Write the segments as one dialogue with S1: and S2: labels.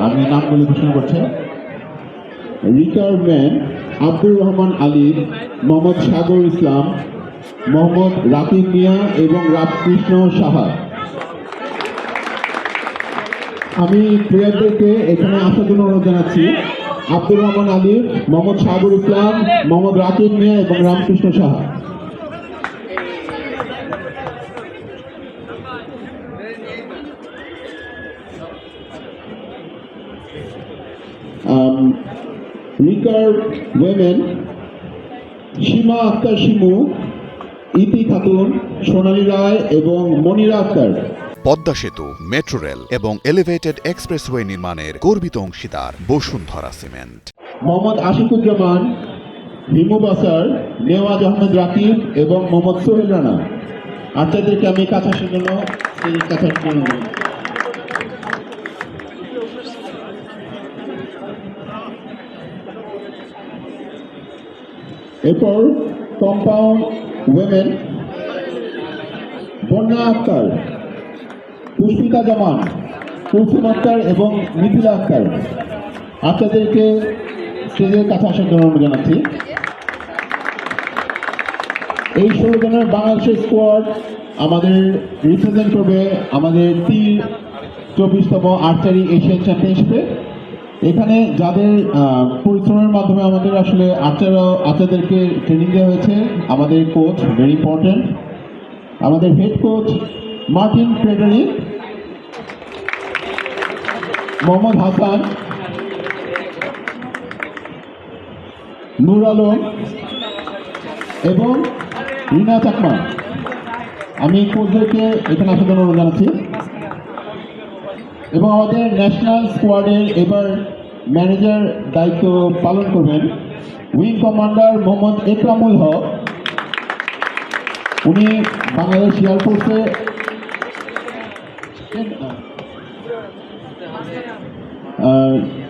S1: আমি নামগুলি ঘোষণা করছি। রিটায়ারমেন্ট আব্দুর রহমান আলী, মোহাম্মদ সাগর ইসলাম, মোহাম্মদ রাকিব মিয়া এবং রামকৃষ্ণ সাহা। আমি প্লেয়ারদেরকে এখানে আসার জন্য অনুরোধ জানাচ্ছি। আব্দুর রহমান আলী, মোহাম্মদ সাগর ইসলাম, মোহাম্মদ রাকিব মিয়া এবং রামকৃষ্ণ সাহা। রিকার্ড ওয়েমেন সীমা আক্তার শিমু, ইতি খাতুন, সোনালী রায় এবং মনিরা আক্তার।
S2: পদ্মা সেতু, মেট্রো রেল এবং এলিভেটেড এক্সপ্রেসওয়ে নির্মাণের গর্বিত অংশীদার বসুন্ধরা সিমেন্ট।
S1: মোহাম্মদ আশিকুজ্জামান, হিমু বাসার, নেওয়াজ আহমেদ রাকিব এবং মোহাম্মদ সোহেল রানা। আচার্যদেরকে আমি কাছে আসার জন্য এরপর কম্পাউন্ড ওয়েমেন বন্যা আক্তার, পুষ্পিতা জামান, কুলসুম আক্তার এবং মিথিলা আক্তার। আচার্যদেরকে স্টেজের কাছে আসার জন্য অনুরোধ জানাচ্ছি। এই 16 জনের বাংলাদেশের স্কোয়াড আমাদের রিপ্রেজেন্ট করবে আমাদের 24তম আর্চারি এশিয়ান চ্যাম্পিয়নশিপে। এখানে যাদের পরিশ্রমের মাধ্যমে আমাদের আসলে আর্চারদেরকে ট্রেনিং দেওয়া হয়েছে, আমাদের কোচ ভেরি ইম্পর্টেন্ট, আমাদের head coach Martin Frederick, Mohammad Hasan, Noor Alam এবং রিনা চাকমা। আমি কোচদেরকে এখানে আসার জন্য অনুরোধ জানাচ্ছি। এবং আমাদের ন্যাশনাল স্কোয়াডের এবার ম্যানেজার দায়িত্ব পালন করবেন উইং কমান্ডার মোহাম্মদ একরামুল হক। উনি বাংলাদেশ এয়ারফোর্সে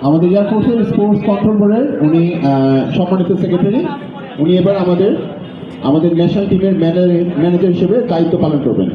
S1: আমাদের এয়ারফোর্সের স্পোর্টস কন্ট্রোল বোর্ডের উনি সম্মানিত সেক্রেটারি। উনি এবার আমাদের ন্যাশনাল টিমের ম্যানেজার হিসেবে দায়িত্ব পালন করবেন।